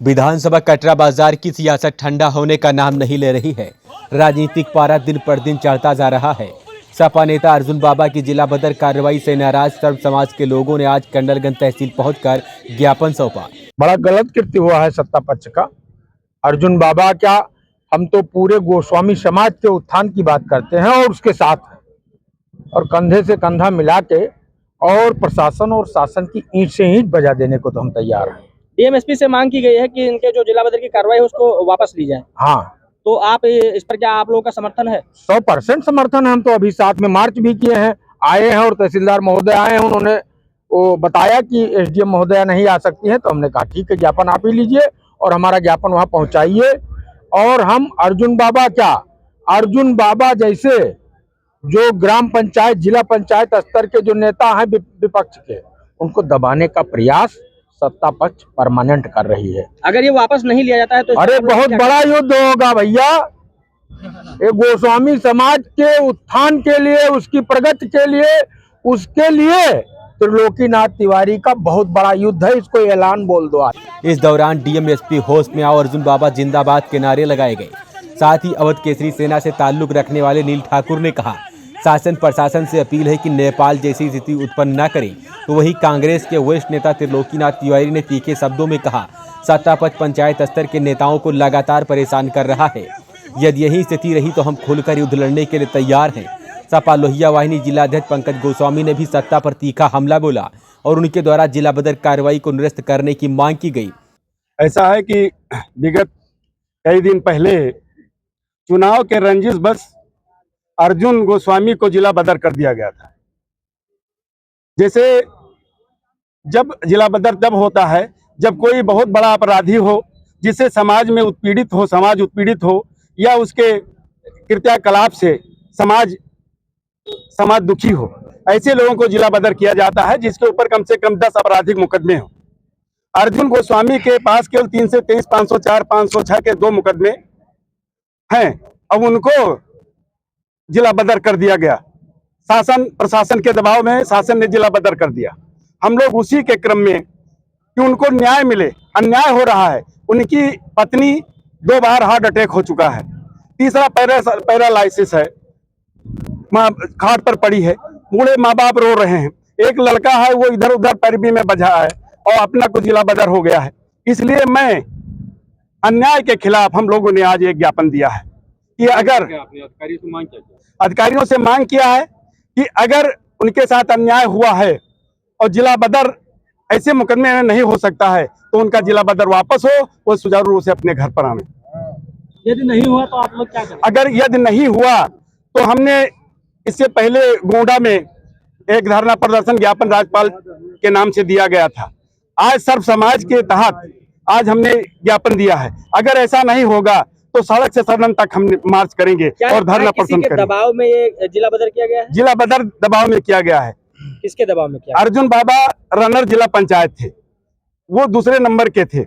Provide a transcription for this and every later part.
विधानसभा कटरा बाजार की सियासत ठंडा होने का नाम नहीं ले रही है। राजनीतिक पारा दिन पर दिन चढ़ता जा रहा है। सपा नेता अर्जुन बाबा की जिला बदर कार्रवाई से नाराज सर्व समाज के लोगों ने आज कंडलगंज तहसील पहुंचकर ज्ञापन सौंपा। बड़ा गलत कृत्य हुआ है सत्ता पक्ष का। अर्जुन बाबा क्या, हम तो पूरे गोस्वामी समाज के उत्थान की बात करते हैं और उसके साथ हैं, और कंधे से कंधा मिला के और प्रशासन और शासन की ईंट से ईंट बजा देने को तो हम तैयार हैं। डीएमएसपी से मांग की गई है कि इनके जो जिला बदर की कार्रवाई है उसको वापस ली जाए। हाँ, तो आप इस पर क्या आप लोगों का समर्थन है? 100% समर्थन है। हम तो अभी साथ में मार्च भी किए हैं, आए हैं, और तहसीलदार महोदय आए हैं, उन्होंने वो बताया कि एसडीएम महोदया नहीं आ सकती हैं, तो हमने कहा ठीक है, ज्ञापन आप ही लीजिए और हमारा ज्ञापन वहां पहुंचाइए। और हम अर्जुन बाबा क्या, अर्जुन बाबा जैसे जो ग्राम पंचायत जिला पंचायत स्तर के जो नेता हैं विपक्ष के, उनको दबाने का प्रयास सत्ता पक्ष परमानेंट कर रही है। अगर ये वापस नहीं लिया जाता है तो अरे बहुत बड़ा युद्ध होगा भैया। ये गोस्वामी समाज के उत्थान के लिए, उसकी प्रगति के लिए, उसके लिए त्रिलोकीनाथ तिवारी का बहुत बड़ा युद्ध है। इसको ऐलान बोल दो आज। इस दौरान डीएमएसपी होश में आओ अर्जुन बाबा जिंदाबाद के नारे लगाए गए। साथ ही अवध केसरी सेना से ताल्लुक रखने वाले नील ठाकुर ने कहा, शासन प्रशासन से अपील है कि नेपाल जैसी स्थिति उत्पन्न न करें। तो वहीं कांग्रेस के वरिष्ठ नेता त्रिलोकीनाथ तिवारी ने तीखे शब्दों में कहा, सत्ता पक्ष पंचायत स्तर के नेताओं को लगातार परेशान कर रहा है। यदि यही स्थिति रही तो हम खुलकर युद्ध लड़ने के लिए तैयार हैं। सपा लोहिया वाहिनी जिलाध्यक्ष पंकज गोस्वामी ने भी सत्ता पर तीखा हमला बोला और उनके द्वारा जिला बदर कार्रवाई को निरस्त करने की मांग की गई। ऐसा है कि विगत कई दिन पहले चुनाव के रंजिश बस अर्जुन गोस्वामी को जिला बदर कर दिया गया था। जैसे जब जिला बदर तब होता है जब कोई बहुत बड़ा अपराधी हो, जिससे समाज में उत्पीड़ित हो, समाज उत्पीड़ित हो, या उसके क्रियाकलाप से समाज दुखी हो, ऐसे लोगों को जिला बदर किया जाता है जिसके ऊपर कम से कम 10 आपराधिक मुकदमे हो। अर्जुन गोस्वामी के पास केवल 323, 504, 506 के 2 मुकदमे हैं। अब उनको जिला बदर कर दिया गया। शासन प्रशासन के दबाव में शासन ने जिला बदर कर दिया। हम लोग उसी के क्रम में कि उनको न्याय मिले, अन्याय हो रहा है। उनकी पत्नी 2 बार हार्ट अटैक हो चुका है, तीसरा पैरालाइसिस है, माँ खाट पर पड़ी है, बूढ़े माँ बाप रो रहे हैं। एक लड़का है वो इधर उधर पैरवी में बजा है और अपना को जिला बदर हो गया है। इसलिए मैं अन्याय के खिलाफ हम लोगों ने आज एक ज्ञापन दिया है कि अगर अधिकारियों से मांग किया है कि अगर उनके साथ अन्याय हुआ है और जिला बदर ऐसे मुकदमे में नहीं हो सकता है तो उनका जिला बदर वापस हो, वो सुचारू रूप से अपने घर पर आवे। यदि नहीं हुआ तो आप लोग क्या करें? अगर यदि नहीं हुआ तो हमने इससे पहले गोंडा में एक धरना प्रदर्शन ज्ञापन राज्यपाल के नाम से दिया गया था। आज सर्व समाज के तहत आज हमने ज्ञापन दिया है। अगर ऐसा नहीं होगा तो सड़क से सदन तक हम मार्च करेंगे और धरना प्रदर्शन करेंगे। दबाव में ये जिला बदर किया गया है? जिला बदर दबाव में किया गया है। किसके दबाव में किया? अर्जुन बाबा रनर जिला पंचायत थे, वो दूसरे नंबर के थे।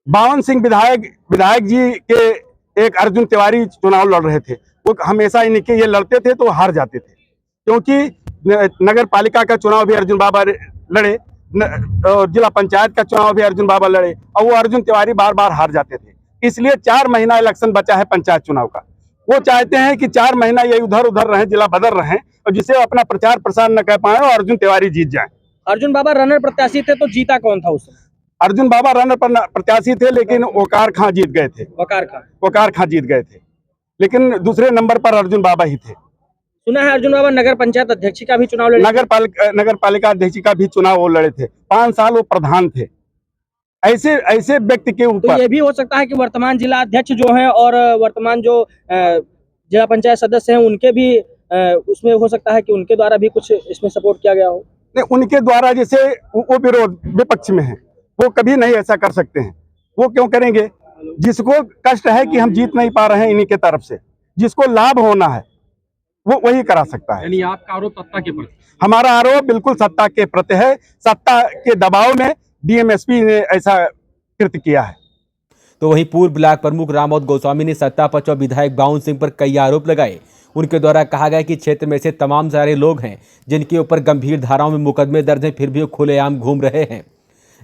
बावन सिंह विधायक जी के एक अर्जुन तिवारी चुनाव लड़ रहे थे। वो हमेशा इनके ये लड़ते थे तो हार जाते थे, क्योंकि नगर पालिका का चुनाव भी अर्जुन बाबा लड़े और जिला पंचायत का चुनाव भी अर्जुन बाबा लड़े, और वो अर्जुन तिवारी बार बार हार जाते थे। इसलिए 4 महीना इलेक्शन बचा है पंचायत चुनाव का। वो चाहते हैं कि 4 महीना ये उधर उधर रहे, जिला बदल रहे, और जिसे अपना प्रचार प्रसार न कर पाए और अर्जुन तिवारी जीत जाए। अर्जुन बाबा रनर प्रत्याशी थे तो जीता कौन था उससे? अर्जुन बाबा रनर प्रत्याशी थे, लेकिन वकार खां जीत गए थे। वकार खां जीत गए थे, लेकिन दूसरे नंबर पर अर्जुन बाबा ही थे। सुना है अर्जुन बाबा नगर पंचायत अध्यक्ष का भी चुनाव लड़े? नगर पालिका अध्यक्ष का भी चुनाव वो लड़े थे। 5 साल वो प्रधान थे। ऐसे व्यक्ति के ऊपर तो ये भी हो सकता है कि वर्तमान जिला अध्यक्ष जो हैं और वर्तमान जो जिला पंचायत सदस्य हैं उनके भी उसमें हो सकता है कि उनके द्वारा भी कुछ इसमें सपोर्ट किया गया हो। नहीं, उनके द्वारा जैसे वो विपक्ष में है, वो कभी नहीं ऐसा कर सकते हैं। वो क्यों करेंगे? जिसको कष्ट है कि हम जीत नहीं पा रहे हैं इन्हीं के तरफ से, जिसको लाभ होना है वो वही करा सकता है। यानी आपका आरोप सत्ता के प्रति? हमारा आरोप बिल्कुल सत्ता के प्रति है। सत्ता के दबाव में डीएमएसपी ने ऐसा कृत्य किया है। तो वहीं पूर्व ब्लॉक प्रमुख रामोद गोस्वामी ने सत्ता पक्ष और विधायक बावन सिंह पर कई आरोप लगाए। उनके द्वारा कहा गया कि क्षेत्र में से तमाम सारे लोग हैं जिनके ऊपर गंभीर धाराओं में मुकदमे दर्ज हैं, फिर भी वो खुलेआम घूम रहे हैं।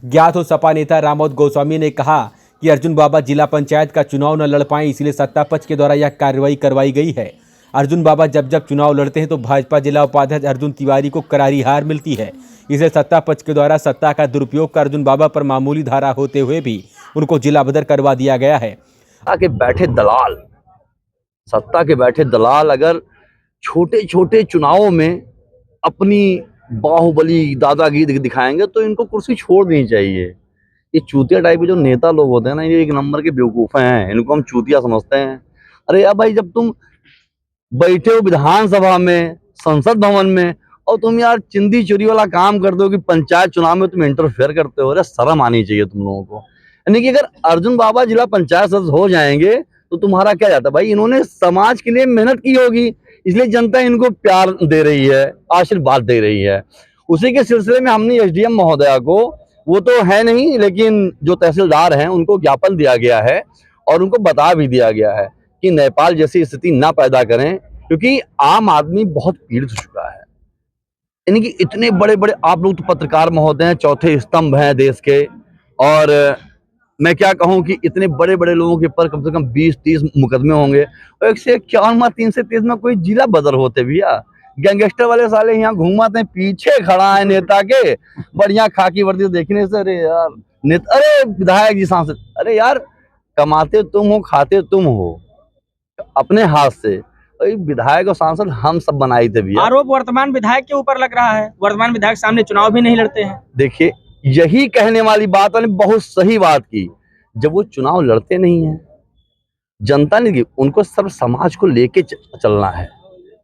ज्ञात हो सपा नेता रामोद गोस्वामी ने कहा कि अर्जुन बाबा जिला पंचायत का चुनाव न लड़ पाए, इसलिए सत्ता पक्ष के द्वारा यह कार्रवाई करवाई गई है। अर्जुन बाबा जब जब चुनाव लड़ते हैं तो भाजपा जिला उपाध्यक्ष अर्जुन तिवारी को करारी हार मिलती है। इसे सत्ता पक्ष के द्वारा सत्ता का दुरुपयोग कर अर्जुन बाबा पर मामूली धारा होते हुए भी उनको जिला बदर करवा दिया गया है। के बैठे दलाल, सत्ता के बैठे दलाल अगर छोटे छोटे चुनावों में अपनी बाहुबली दादागिरी दिखाएंगे तो इनको कुर्सी छोड़ देनी चाहिए। ये चूतिया टाइप के जो नेता लोग होते हैं ना, ये एक नंबर के बेवकूफ़ हैं, इनको हम चूतिया समझते हैं। अरे यार भाई, जब तुम बैठे हो विधानसभा में, संसद भवन में, और तुम यार चिंदी चोरी वाला काम करते हो कि पंचायत चुनाव में तुम इंटरफेयर करते हो। अरे शर्म आनी चाहिए तुम लोगों को। यानी कि अगर अर्जुन बाबा जिला पंचायत सदस्य हो जाएंगे तो तुम्हारा क्या जाता है भाई? इन्होंने समाज के लिए मेहनत की होगी, इसलिए जनता इनको प्यार दे रही है, आशीर्वाद दे रही है। उसी के सिलसिले में हमने एसडीएम महोदया को, वो तो है नहीं लेकिन जो तहसीलदार हैं, उनको ज्ञापन दिया गया है और उनको बता भी दिया गया है कि नेपाल जैसी स्थिति ना पैदा करें, क्योंकि आम आदमी बहुत पीड़ित हो चुका है। यानी कि इतने बड़े बड़े आप लोग तो पत्रकार महोदय हैं, चौथे स्तंभ हैं देश के, और मैं क्या कहूं कि इतने बड़े बड़े लोगों के ऊपर कम से कम 20-30 मुकदमे होंगे, और 151 323 में कोई जिला बदर होते भैया। गैंगस्टर वाले साले यहाँ घूमाते हैं, पीछे खड़ा है नेता के, बढ़िया खाकी वर्दी देखने से। अरे यार नेता, अरे विधायक जी, सांसद, अरे यार कमाते तुम हो, खाते तुम हो अपने हाथ से। विधायक और सांसद हम सब बनाए थे भैया। आरोप वर्तमान विधायक के ऊपर लग रहा है, वर्तमान विधायक सामने चुनाव भी नहीं लड़ते हैं। देखिए, यही कहने वाली बात, मैंने बहुत सही बात की। जब वो चुनाव लड़ते नहीं है, जनता ने उनको सर्व समाज को लेके चलना है।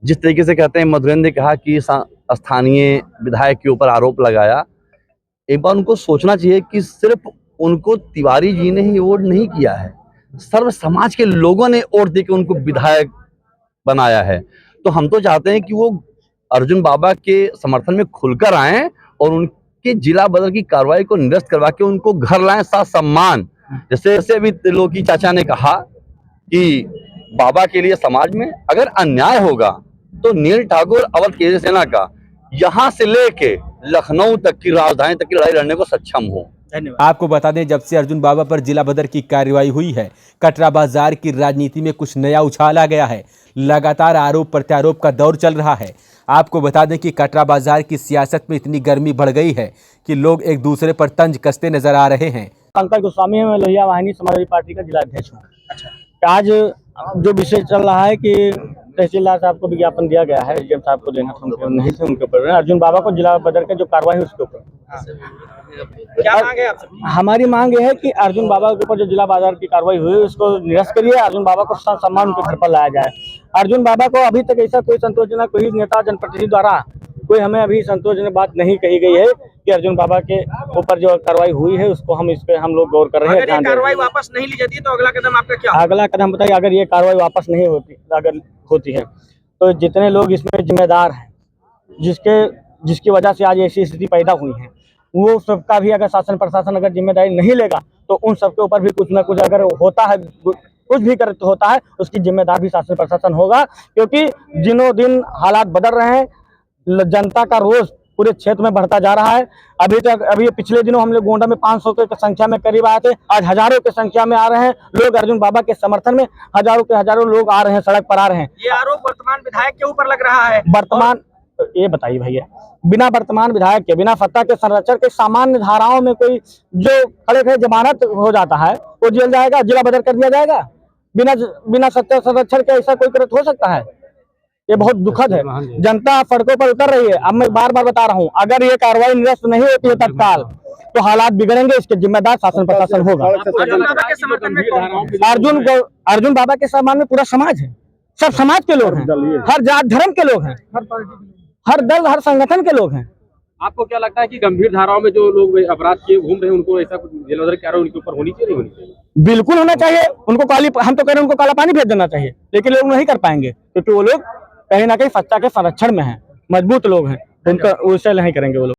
जिस तरीके से कहते हैं, मधुरेंद्र ने कहा कि स्थानीय विधायक के ऊपर आरोप लगाया, एक बार उनको सोचना चाहिए कि सिर्फ उनको तिवारी जी ने ही वोट नहीं किया है, सर्व समाज के लोगों ने वोट देकर उनको विधायक बनाया है। तो हम तो चाहते हैं कि वो अर्जुन बाबा के समर्थन में खुलकर आएं और उनके जिला बदल की कार्रवाई को निरस्त करवा के उनको घर लाएं साथ सम्मान। जैसे अभी त्रिलोकी चाचा ने कहा कि बाबा के लिए समाज में अगर अन्याय होगा तो नील ठाकुर अवध केसरी सेना का यहाँ से लेके लखनऊ तक की राजधानी तक की लड़ाई लड़ने को सक्षम हो। धन्यवाद। आपको बता दें, जब से अर्जुन बाबा पर जिला बदर की कार्रवाई हुई है, कटरा बाजार की राजनीति में कुछ नया उछाल आ गया है। लगातार आरोप प्रत्यारोप का दौर चल रहा है। आपको बता दें कि कटरा बाजार की सियासत में इतनी गर्मी बढ़ गई है कि लोग एक दूसरे पर तंज कसते नजर आ रहे हैं। पंकज गोस्वामी, मैं लोहिया वाहिनी समाजवादी पार्टी का जिला अध्यक्ष हूँ। आज जो विषय चल रहा है कि तहसीलदार साहब को विज्ञापन दिया गया है, एसडीएम साहब को देना था, उनके नहीं थे, उनके ऊपर अर्जुन बाबा को जिला बदर के जो कार्रवाई है उसके ऊपर क्या मांग है आपसे? हमारी मांग ये है कि अर्जुन बाबा के ऊपर जो जिला बाजार की कार्रवाई हुई है उसको निरस्त करिए, अर्जुन बाबा को सम्मान उनके घर पर लाया जाए। अर्जुन बाबा को अभी तक ऐसा कोई संतोषजनक, कोई नेता जनप्रतिनिधि द्वारा कोई हमें अभी संतोषजनक बात नहीं कही गई है कि अर्जुन बाबा के ऊपर जो कार्रवाई हुई है उसको हम, इस पे हम लोग गौर कर रहे हैं। अगर ये कार्रवाई वापस नहीं ली जाती तो अगला कदम आपका क्या? अगला कदम बताइए, अगर ये कार्रवाई वापस नहीं होती, अगर होती है तो जितने लोग इसमें जिम्मेदार हैं, जिसकी वजह से आज ऐसी स्थिति पैदा हुई है, वो सबका भी अगर शासन प्रशासन अगर जिम्मेदारी नहीं लेगा तो उन सबके ऊपर भी कुछ ना कुछ अगर होता है, कुछ भी होता है, उसकी जिम्मेदार भी शासन प्रशासन होगा। क्योंकि दिनों दिन हालात बदल रहे हैं, जनता का रोष पूरे क्षेत्र में बढ़ता जा रहा है। अभी पिछले दिनों हम लोग गोंडा में 500 के संख्या में करीब आए थे, आज हजारों की संख्या में आ रहे हैं लोग। अर्जुन बाबा के समर्थन में हजारों के हजारों लोग आ रहे हैं, सड़क पर आ रहे हैं। ये आरोप वर्तमान विधायक के ऊपर लग रहा है। ये बताइए भैया, बिना वर्तमान विधायक के, बिना सत्ता के संरक्षण के सामान्य धाराओं में कोई जो खड़े जमानत हो जाता है वो जेल जाएगा, जिला बदल कर दिया जाएगा? बिना सत्ता संरक्षण के ऐसा कोई कृत्य हो सकता है? ये बहुत दुखद है। जनता सड़कों पर उतर रही है। अब मैं बार बार बता रहा हूँ, अगर ये कार्रवाई निरस्त नहीं होती है तत्काल तो हालात बिगड़ेंगे, इसके जिम्मेदार शासन प्रशासन होगा। अर्जुन बाबा के समर्थन में अर्जुन बाबा के सम्मान में पूरा समाज है, सब समाज के लोग हैं, हर जात धर्म के लोग हैं, हर दल हर संगठन के लोग हैं। आपको क्या लगता है कि गंभीर धाराओं में जो लोग अपराध किए घूम रहे हैं, उनको ऐसा कुछ जेल बदर कार्रवाई उनके ऊपर होनी चाहिए, नहीं होनी चाहिए? बिल्कुल होना चाहिए। उनको हम तो कह रहे हैं उनको काला पानी भेज देना चाहिए, लेकिन लोग नहीं कर पाएंगे क्योंकि वो लोग कहीं ना कहीं सत्ता के संरक्षण में हैं, मजबूत लोग हैं, उनका वैसे नहीं करेंगे वो लोग।